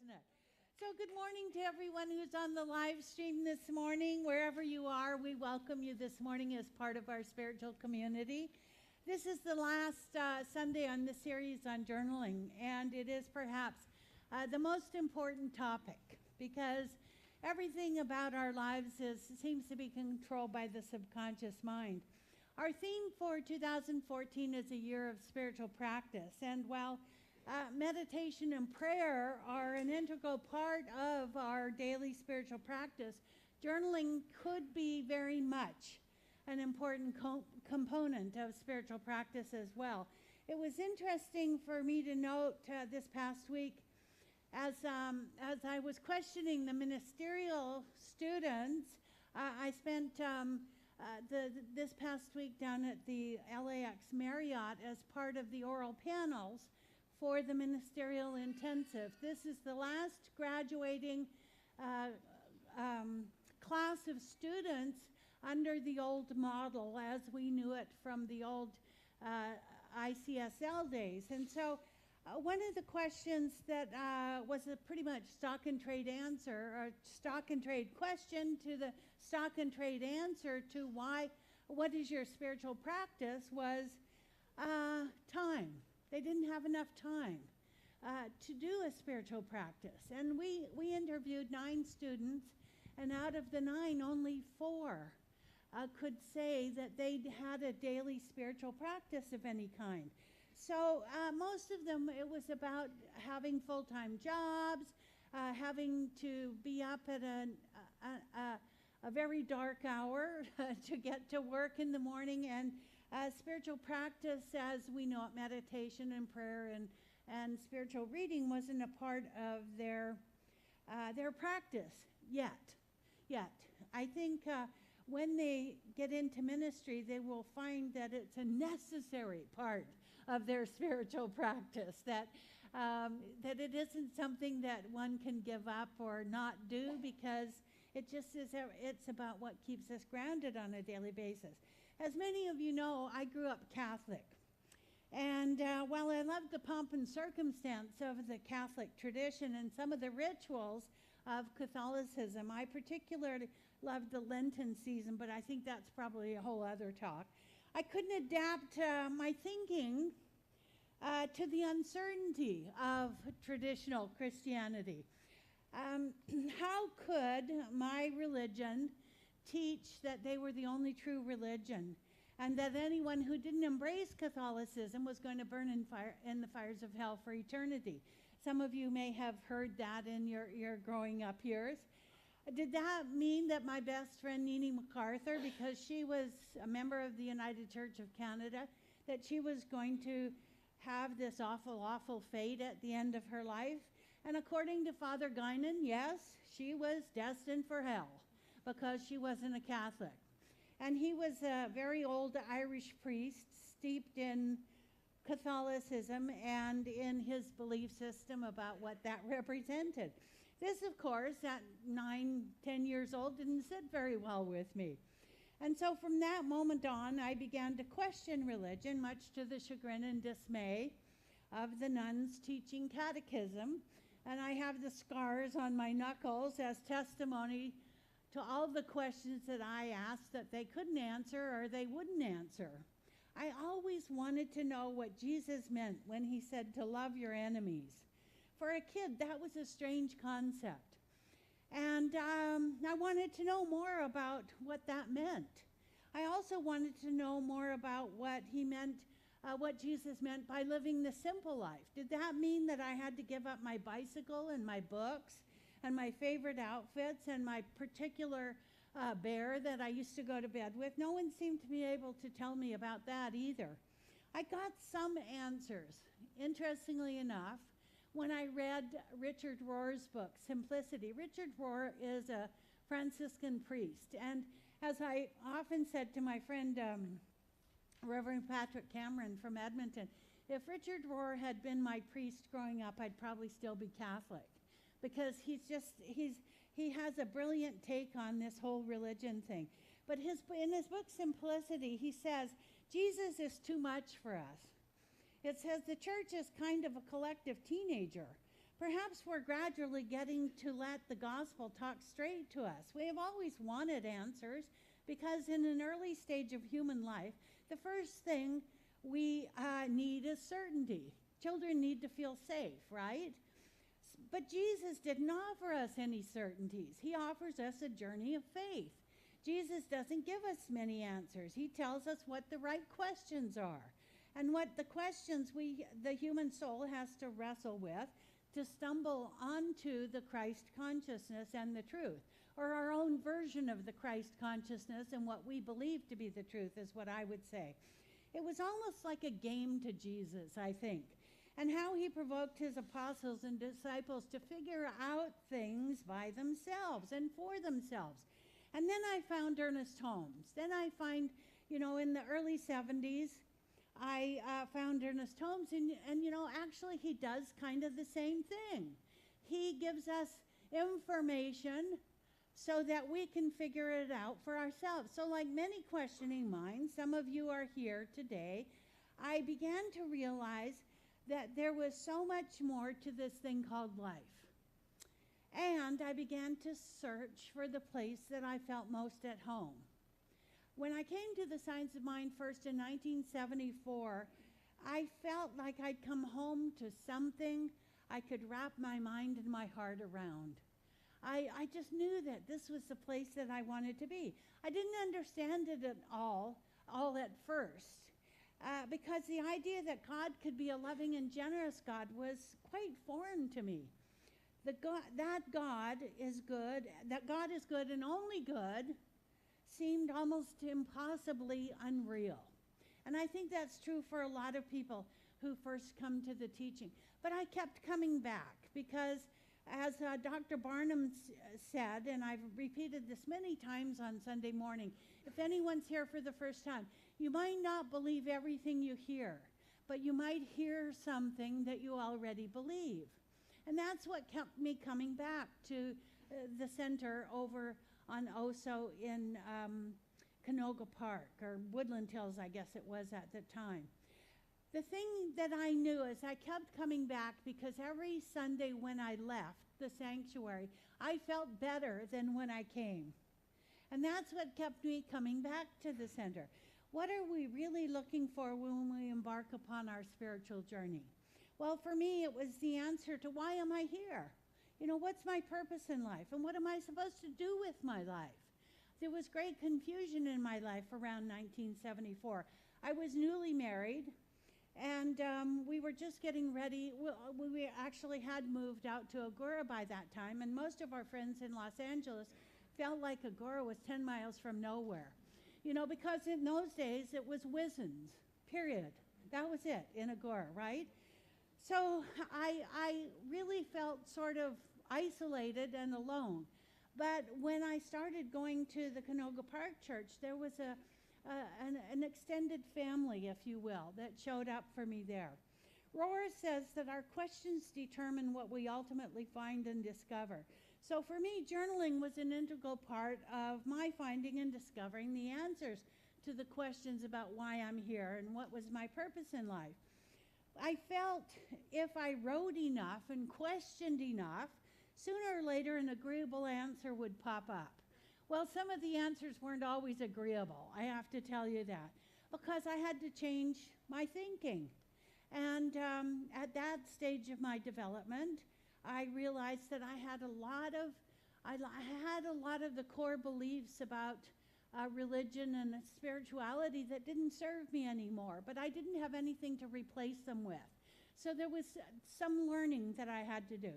isn't it? So good morning to everyone who's on the live stream this morning. Wherever you are, we welcome you this morning as part of our spiritual community. This is the last Sunday on the series on journaling, and it is perhaps the most important topic because everything about our lives seems to be controlled by the subconscious mind. Our theme for 2014 is a year of spiritual practice, and while meditation and prayer are an integral part of our daily spiritual practice, journaling could be very much an important component of spiritual practice as well. It was interesting for me to note this past week as I was questioning the ministerial students. I spent this past week down at the LAX Marriott as part of the oral panels for the ministerial intensive. This is the last graduating class of students under the old model as we knew it from the old ICSL days. And so one of the questions that was a pretty much stock and trade answer, or stock and trade question to the stock and trade answer to what is your spiritual practice, was time. They didn't have enough time to do a spiritual practice. And we interviewed 9 students, and out of the 9, only 4 could say that they'd had a daily spiritual practice of any kind. So most of them, it was about having full-time jobs, having to be up at a very dark hour to get to work in the morning, and spiritual practice, as we know it, meditation and prayer and spiritual reading, wasn't a part of their practice yet. I think when they get into ministry, they will find that it's a necessary part of their spiritual practice, that it isn't something that one can give up or not do, because it just is. It's about what keeps us grounded on a daily basis. As many of you know, I grew up Catholic. And while I loved the pomp and circumstance of the Catholic tradition and some of the rituals of Catholicism, I particularly loved the Lenten season, but I think that's probably a whole other talk. I couldn't adapt my thinking to the uncertainty of traditional Christianity. How could my religion teach that they were the only true religion, and that anyone who didn't embrace Catholicism was going to burn in the fires of hell for eternity? Some of you may have heard that in your growing up years. Did that mean that my best friend Nene MacArthur, because she was a member of the United Church of Canada, that she was going to have this awful, awful fate at the end of her life? And according to Father Guinan, yes, she was destined for hell because she wasn't a Catholic. And he was a very old Irish priest steeped in Catholicism and in his belief system about what that represented. This, of course, at 9, 10 years old, didn't sit very well with me. And so from that moment on, I began to question religion, much to the chagrin and dismay of the nuns teaching catechism. And I have the scars on my knuckles as testimony to all the questions that I asked that they couldn't answer or they wouldn't answer. I always wanted to know what Jesus meant when he said to love your enemies. For a kid, that was a strange concept. And I wanted to know more about what that meant. I also wanted to know more about what he meant, what Jesus meant by living the simple life. Did that mean that I had to give up my bicycle and my books and my favorite outfits and my particular bear that I used to go to bed with? No one seemed to be able to tell me about that either. I got some answers, interestingly enough, when I read Richard Rohr's book, Simplicity. Richard Rohr is a Franciscan priest, and as I often said to my friend Reverend Patrick Cameron from Edmonton, if Richard Rohr had been my priest growing up, I'd probably still be Catholic, because he has a brilliant take on this whole religion thing. But in his book Simplicity, he says Jesus is too much for us. It says the church is kind of a collective teenager, Perhaps we're gradually getting to let the gospel talk straight to us. We have always wanted answers because in an early stage of human life, the first thing we need is certainty. Children need to feel safe, right? But Jesus didn't offer us any certainties. He offers us a journey of faith. Jesus doesn't give us many answers. He tells us what the right questions are and what the questions the human soul has to wrestle with to stumble onto the Christ consciousness and the truth, or our own version of the Christ consciousness and what we believe to be the truth is what I would say. It was almost like a game to Jesus, I think, and how he provoked his apostles and disciples to figure out things by themselves and for themselves. And then I found Ernest Holmes. Then I find, in the early 70s, I found Ernest Holmes, and actually he does kind of the same thing. He gives us information so that we can figure it out for ourselves. So like many questioning minds, some of you are here today, I began to realize that there was so much more to this thing called life. And I began to search for the place that I felt most at home. When I came to the Science of Mind first in 1974, I felt like I'd come home to something I could wrap my mind and my heart around. I just knew that this was the place that I wanted to be. I didn't understand it at all at first, because the idea that God could be a loving and generous God was quite foreign to me. That God is good and only good seemed almost impossibly unreal. And I think that's true for a lot of people who first come to the teaching. But I kept coming back because, as Dr. Barnum said, and I've repeated this many times on Sunday morning, if anyone's here for the first time, you might not believe everything you hear, but you might hear something that you already believe. And that's what kept me coming back to the center over on Oso in Canoga Park, or Woodland Hills, I guess it was at the time. The thing that I knew is I kept coming back because every Sunday when I left the sanctuary, I felt better than when I came. And that's what kept me coming back to the center. What are we really looking for when we embark upon our spiritual journey? Well, for me, it was the answer to why am I here? What's my purpose in life? And what am I supposed to do with my life? There was great confusion in my life around 1974. I was newly married, and we were just getting ready. We actually had moved out to Agoura by that time, and most of our friends in Los Angeles felt like Agoura was 10 miles from nowhere. Because in those days, it was Wizens, period. That was it in Agoura, right? So I really felt sort of isolated and alone. But when I started going to the Canoga Park Church, there was an extended family, if you will, that showed up for me there. Rohr says that our questions determine what we ultimately find and discover. So for me, journaling was an integral part of my finding and discovering the answers to the questions about why I'm here and what was my purpose in life. I felt if I wrote enough and questioned enough, sooner or later an agreeable answer would pop up. Well, some of the answers weren't always agreeable, I have to tell you that, because I had to change my thinking. And at that stage of my development, I realized that I had a lot of the core beliefs about religion and spirituality that didn't serve me anymore, but I didn't have anything to replace them with. So there was some learning that I had to do.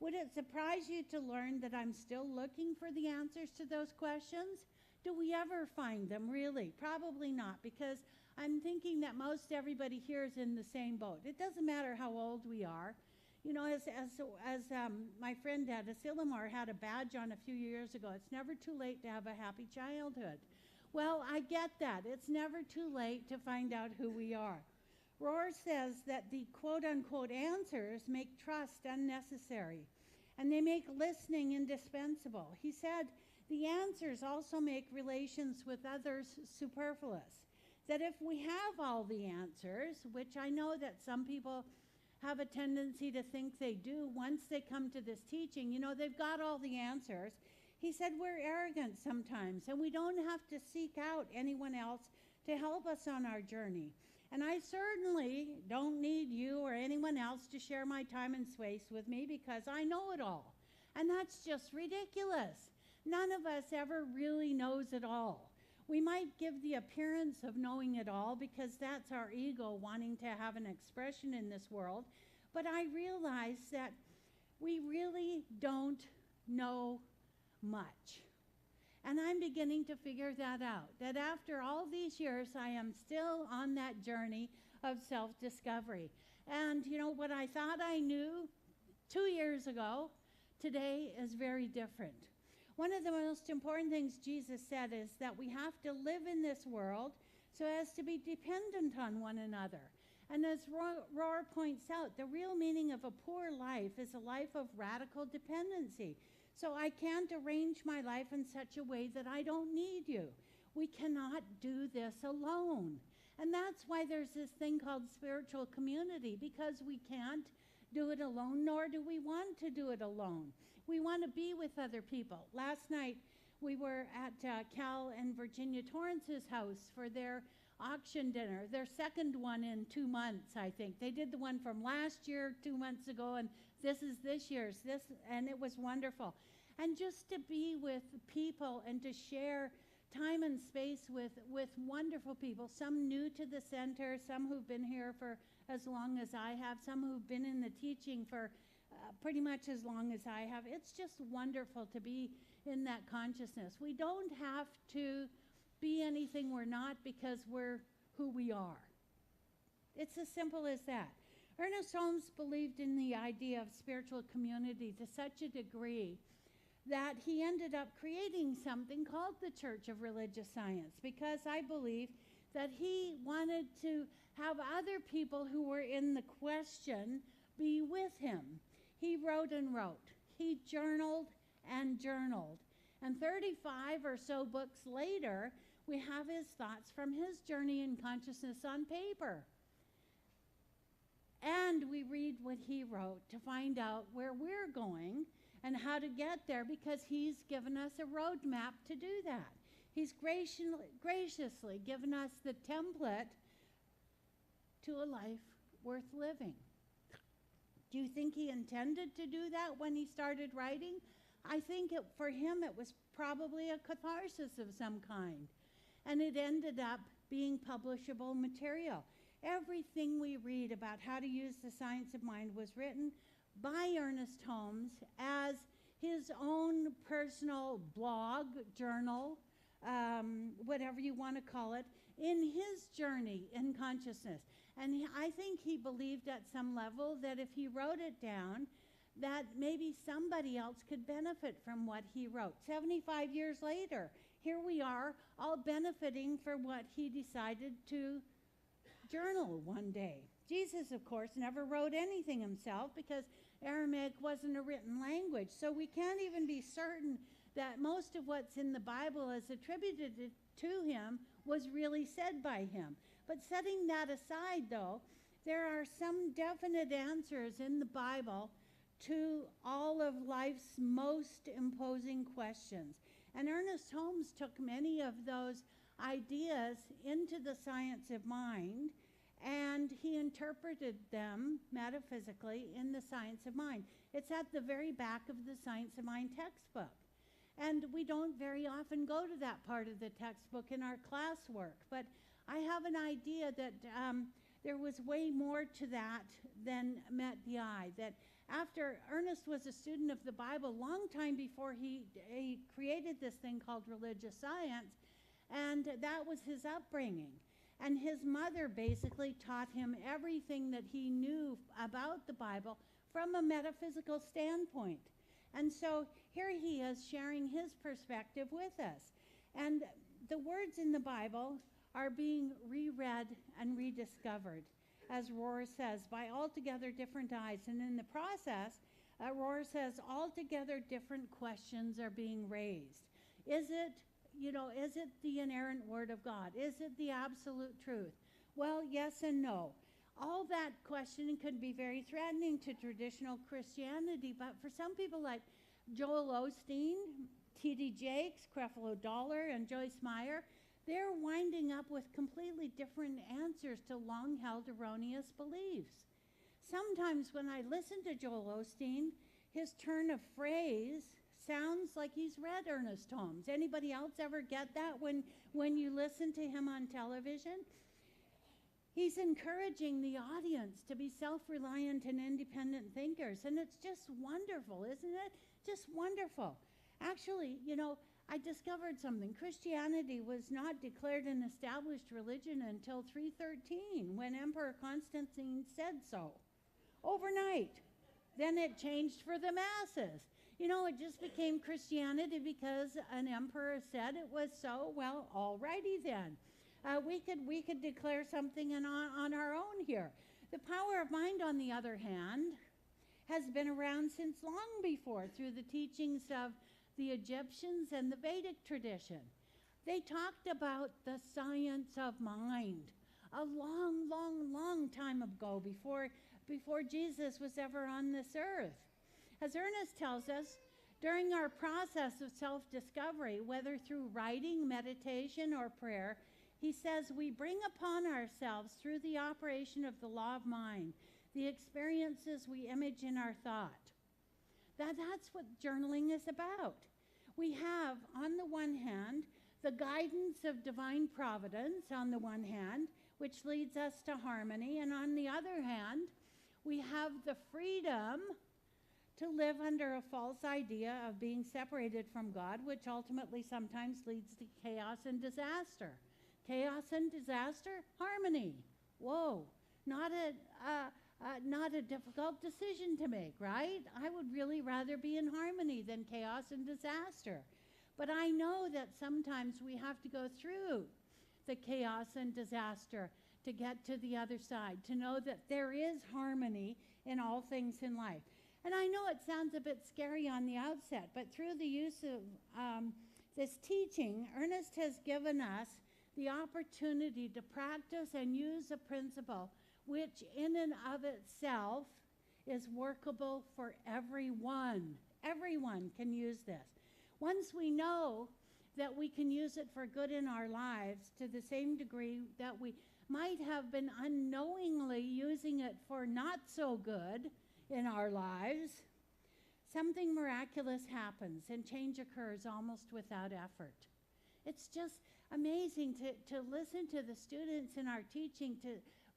Would it surprise you to learn that I'm still looking for the answers to those questions? Do we ever find them, really? Probably not, because I'm thinking that most everybody here is in the same boat. It doesn't matter how old we are. As my friend Dada Sillamar had a badge on a few years ago, it's never too late to have a happy childhood. Well, I get that. It's never too late to find out who we are. Rohr says that the quote-unquote answers make trust unnecessary, and they make listening indispensable. He said the answers also make relations with others superfluous, that if we have all the answers, which I know that some people have a tendency to think they do once they come to this teaching. You know, they've got all the answers. He said we're arrogant sometimes, and we don't have to seek out anyone else to help us on our journey. And I certainly don't need you or anyone else to share my time and space with me because I know it all. And that's just ridiculous. None of us ever really knows it all. We might give the appearance of knowing it all because that's our ego wanting to have an expression in this world. But I realize that we really don't know much. And I'm beginning to figure that out, that after all these years, I am still on that journey of self-discovery. And, you know, what I thought I knew 2 years ago, today is very different. One of the most important things Jesus said is that we have to live in this world so as to be dependent on one another. And as Rohr points out, the real meaning of a poor life is a life of radical dependency. So I can't arrange my life in such a way that I don't need you. We cannot do this alone. And that's why there's this thing called spiritual community, because we can't do it alone, nor do we want to do it alone. We want to be with other people. Last night, we were at Cal and Virginia Torrance's house for their auction dinner, their second one in 2 months, I think. They did the one from last year, 2 months ago, and this is this year's, and it was wonderful. And just to be with people and to share time and space with wonderful people, some new to the center, some who've been here for as long as I have, some who've been in the teaching for pretty much as long as I have. It's just wonderful to be in that consciousness. We don't have to be anything we're not because we're who we are. It's as simple as that. Ernest Holmes believed in the idea of spiritual community to such a degree that he ended up creating something called the Church of Religious Science, because I believe that he wanted to have other people who were in the question be with him. He wrote and wrote. He journaled and journaled. And 35 or so books later, we have his thoughts from his journey in consciousness on paper. And we read what he wrote to find out where we're going and how to get there, because he's given us a roadmap to do that. He's graciously given us the template to a life worth living. Do you think he intended to do that when he started writing? I think for him it was probably a catharsis of some kind. And it ended up being publishable material. Everything we read about how to use the science of mind was written by Ernest Holmes as his own personal blog, journal, whatever you want to call it, in his journey in consciousness. And I think he believed at some level that if he wrote it down, that maybe somebody else could benefit from what he wrote. 75 years later, here we are, all benefiting from what he decided to journal one day. Jesus, of course, never wrote anything himself because Aramaic wasn't a written language. So we can't even be certain that most of what's in the Bible is attributed to him was really said by him. But setting that aside, though, there are some definite answers in the Bible to all of life's most imposing questions. And Ernest Holmes took many of those ideas into the science of mind, and he interpreted them metaphysically in the science of mind. It's at the very back of the Science of Mind textbook. And we don't very often go to that part of the textbook in our classwork, but I have an idea that there was way more to that than met the eye. That after Ernest was a student of the Bible, long time before he created this thing called religious science, and that was his upbringing. And his mother basically taught him everything that he knew about the Bible from a metaphysical standpoint. And so here he is sharing his perspective with us. And the words in the Bible are being reread and rediscovered, as Rohr says, by altogether different eyes. And in the process, Rohr says altogether different questions are being raised. Is it the inerrant word of God? Is it the absolute truth? Well, yes and no. all that questioning could be very threatening to traditional Christianity, but for some people like Joel Osteen, T.D. Jakes, Creflo Dollar, and Joyce Meyer, they're winding up with completely different answers to long-held erroneous beliefs. Sometimes when I listen to Joel Osteen, his turn of phrase sounds like he's read Ernest Holmes. Anybody else ever get that when you listen to him on television? He's encouraging the audience to be self-reliant and independent thinkers, and it's just wonderful, isn't it? Just wonderful. Actually, I discovered something. Christianity was not declared an established religion until 313, when Emperor Constantine said so, overnight. Then it changed for the masses. It just became Christianity because an emperor said it was so. Well, alrighty then. We could declare something on our own here. The power of mind, on the other hand, has been around since long before through the teachings of the Egyptians and the Vedic tradition. They talked about the science of mind a long, long, long time ago before Jesus was ever on this earth. As Ernest tells us, during our process of self-discovery, whether through writing, meditation, or prayer, he says we bring upon ourselves through the operation of the law of mind the experiences we image in our thought. That's what journaling is about. We have, on the one hand, the guidance of divine providence, on the one hand, which leads us to harmony, and on the other hand, we have the freedom to live under a false idea of being separated from God, which ultimately sometimes leads to chaos and disaster. Chaos and disaster, harmony. Whoa, not a difficult decision to make, right? I would really rather be in harmony than chaos and disaster. But I know that sometimes we have to go through the chaos and disaster to get to the other side, to know that there is harmony in all things in life. And I know it sounds a bit scary on the outset, but through the use of this teaching, Ernest has given us the opportunity to practice and use a principle which in and of itself is workable for everyone. Everyone can use this. Once we know that we can use it for good in our lives to the same degree that we might have been unknowingly using it for not so good in our lives, something miraculous happens and change occurs almost without effort. It's just amazing to listen to the students in our teaching,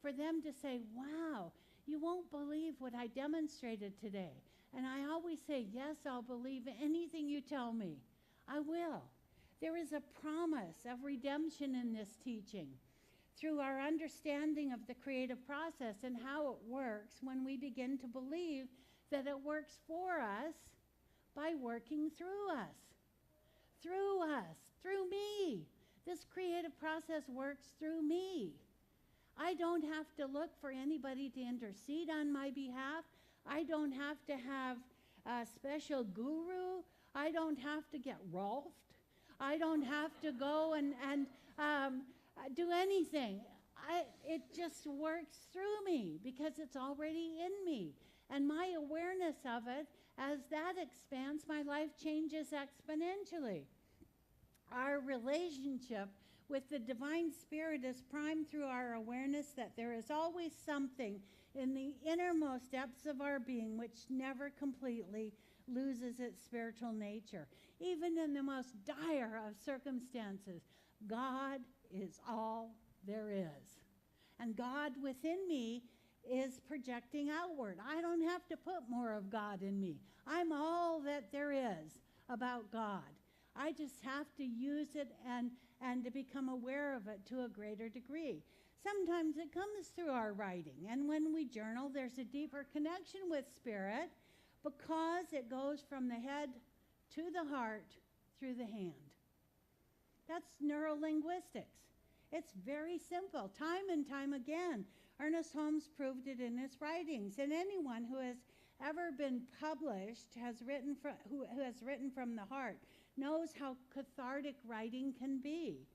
for them to say, wow, you won't believe what I demonstrated today. And I always say, yes, I'll believe anything you tell me. I will. There is a promise of redemption in this teaching through our understanding of the creative process and how it works when we begin to believe that it works for us by working through us. Through us, through me. This creative process works through me. I don't have to look for anybody to intercede on my behalf. I don't have to have a special guru. I don't have to get Rolfed. I don't have to go and do anything. It just works through me because it's already in me. And my awareness of it, as that expands, my life changes exponentially. Our relationship with the divine spirit is primed through our awareness that there is always something in the innermost depths of our being which never completely loses its spiritual nature. Even in the most dire of circumstances, God is all there is. And God within me is projecting outward. I don't have to put more of God in me. I'm all that there is about God. I just have to use it and to become aware of it to a greater degree. Sometimes it comes through our writing, and when we journal, there's a deeper connection with spirit because it goes from the head to the heart through the hand. That's neurolinguistics. It's very simple. Time and time again, Ernest Holmes proved it in his writings, and anyone who has ever been published who has written from the heart knows how cathartic writing can be.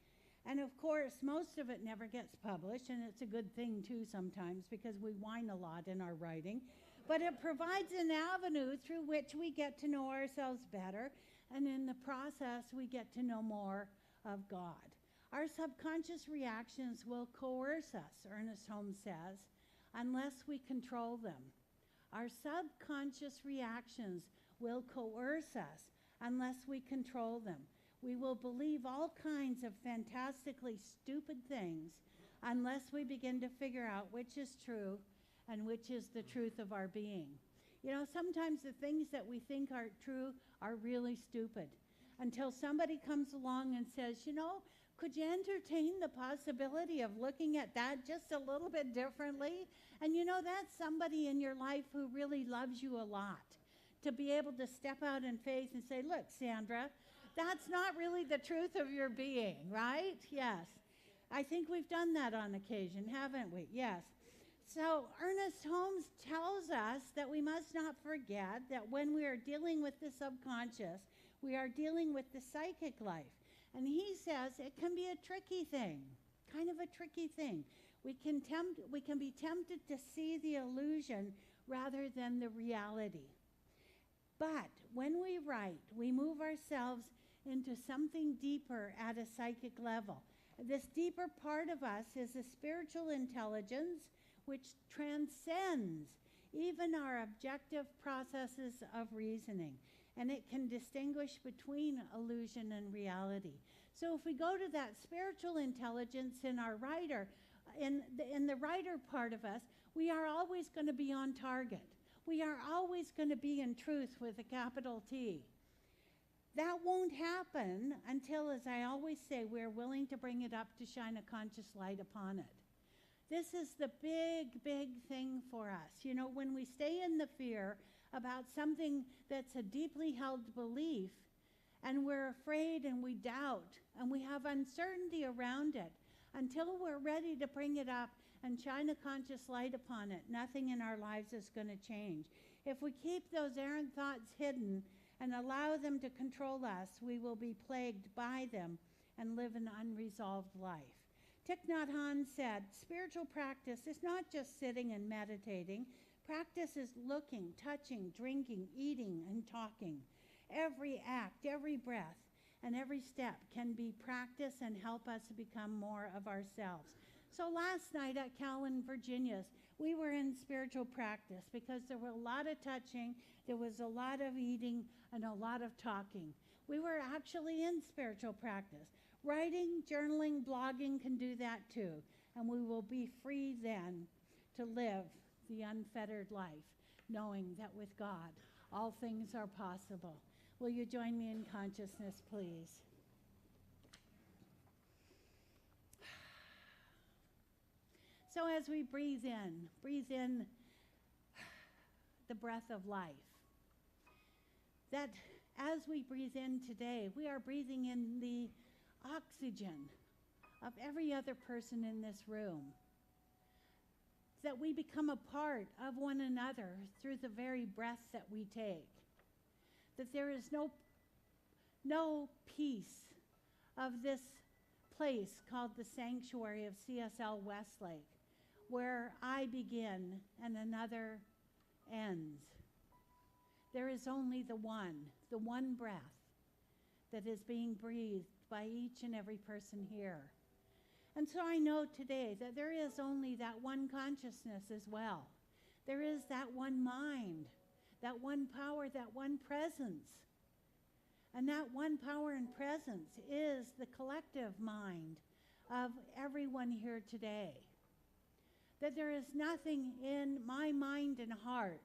And of course, most of it never gets published, and it's a good thing too sometimes because we whine a lot in our writing. But it provides an avenue through which we get to know ourselves better, and in the process, we get to know more of God. Our subconscious reactions will coerce us, Ernest Holmes says, unless we control them. Our subconscious reactions will coerce us unless we control them. We will believe all kinds of fantastically stupid things unless we begin to figure out which is true and which is the truth of our being. You know, sometimes the things that we think are true are really stupid until somebody comes along and says, you know, could you entertain the possibility of looking at that just a little bit differently? And you know, that's somebody in your life who really loves you a lot, to be able to step out in faith and say, look, Sandra, that's not really the truth of your being, right? Yes. I think we've done that on occasion, haven't we? Yes. So Ernest Holmes tells us that we must not forget that when we are dealing with the subconscious, we are dealing with the psychic life. And he says it can be a tricky thing, kind of a tricky thing. We can be tempted to see the illusion rather than the reality. But when we write, we move ourselves into something deeper at a psychic level. This deeper part of us is a spiritual intelligence which transcends even our objective processes of reasoning, and it can distinguish between illusion and reality. So if we go to that spiritual intelligence in our writer, in the writer part of us, we are always going to be on target. We are always going to be in truth with a capital T. That won't happen until, as I always say, we're willing to bring it up to shine a conscious light upon it. This is the big, big thing for us. You know, when we stay in the fear about something that's a deeply held belief, and we're afraid and we doubt and we have uncertainty around it, until we're ready to bring it up and shine a conscious light upon it, nothing in our lives is going to change. If we keep those errant thoughts hidden and allow them to control us, we will be plagued by them and live an unresolved life. Thich Nhat Hanh said, spiritual practice is not just sitting and meditating. Practice is looking, touching, drinking, eating, and talking. Every act, every breath, and every step can be practice and help us become more of ourselves. So last night at Calvin, Virginia's, we were in spiritual practice because there were a lot of touching, there was a lot of eating, and a lot of talking. We were actually in spiritual practice. Writing, journaling, blogging can do that too. And we will be free then to live the unfettered life, knowing that with God, all things are possible. Will you join me in consciousness, please? So as we breathe in the breath of life. That as we breathe in today, we are breathing in the oxygen of every other person in this room. That we become a part of one another through the very breath that we take. That there is no piece of this place called the sanctuary of CSL Westlake where I begin and another ends. There is only the one breath that is being breathed by each and every person here. And so I know today that there is only that one consciousness as well. There is that one mind, that one power, that one presence. And that one power and presence is the collective mind of everyone here today. That there is nothing in my mind and heart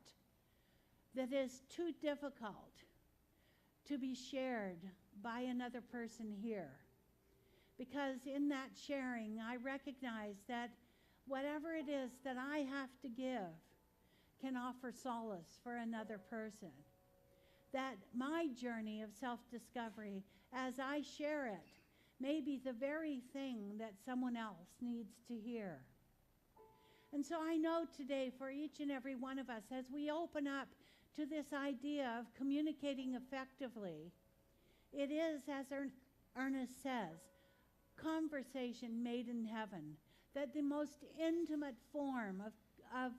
that is too difficult to be shared by another person here. Because in that sharing, I recognize that whatever it is that I have to give can offer solace for another person. That my journey of self-discovery, as I share it, may be the very thing that someone else needs to hear. And so I know today for each and every one of us, as we open up to this idea of communicating effectively, it is, as Ernest says, conversation made in heaven, that the most intimate form of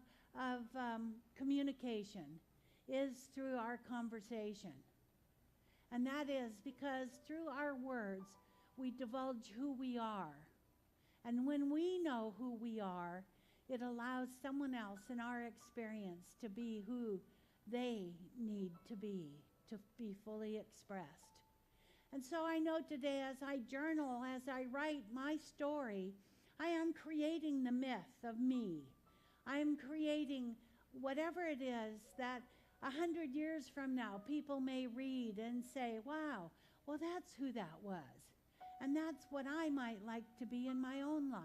communication is through our conversation. And that is because through our words, we divulge who we are. And when we know who we are, it allows someone else in our experience to be who they need to be fully expressed. And so I know today, as I journal, as I write my story, I am creating the myth of me. I am creating whatever it is that 100 years from now people may read and say, wow, well, that's who that was. And that's what I might like to be in my own life.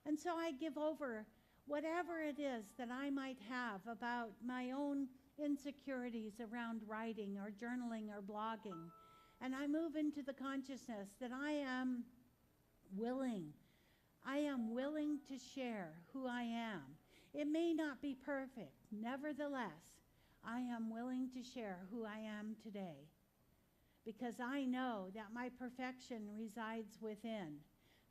And so I give over whatever it is that I might have about my own insecurities around writing or journaling or blogging. And I move into the consciousness that I am willing to share who I am. It may not be perfect. Nevertheless, I am willing to share who I am today, because I know that my perfection resides within,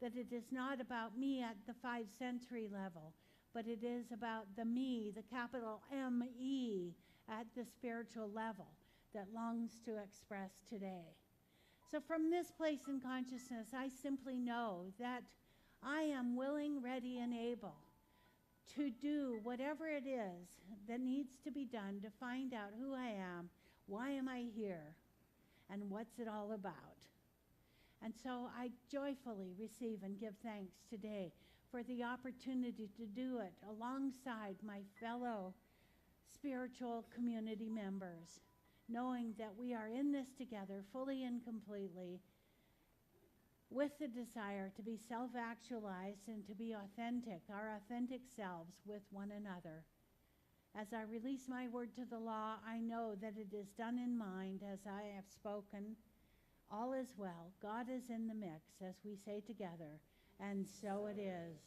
that it is not about me at the 5 sensory level, but it is about the me, the capital M-E, at the spiritual level that longs to express today. So from this place in consciousness, I simply know that I am willing, ready, and able to do whatever it is that needs to be done to find out who I am, why am I here, and what's it all about. And so I joyfully receive and give thanks today for the opportunity to do it alongside my fellow spiritual community members, knowing that we are in this together fully and completely, with the desire to be self-actualized and to be authentic, our authentic selves with one another. As I release my word to the law, I know that it is done in mind as I have spoken. All is well. God is in the mix, as we say together, and so it is.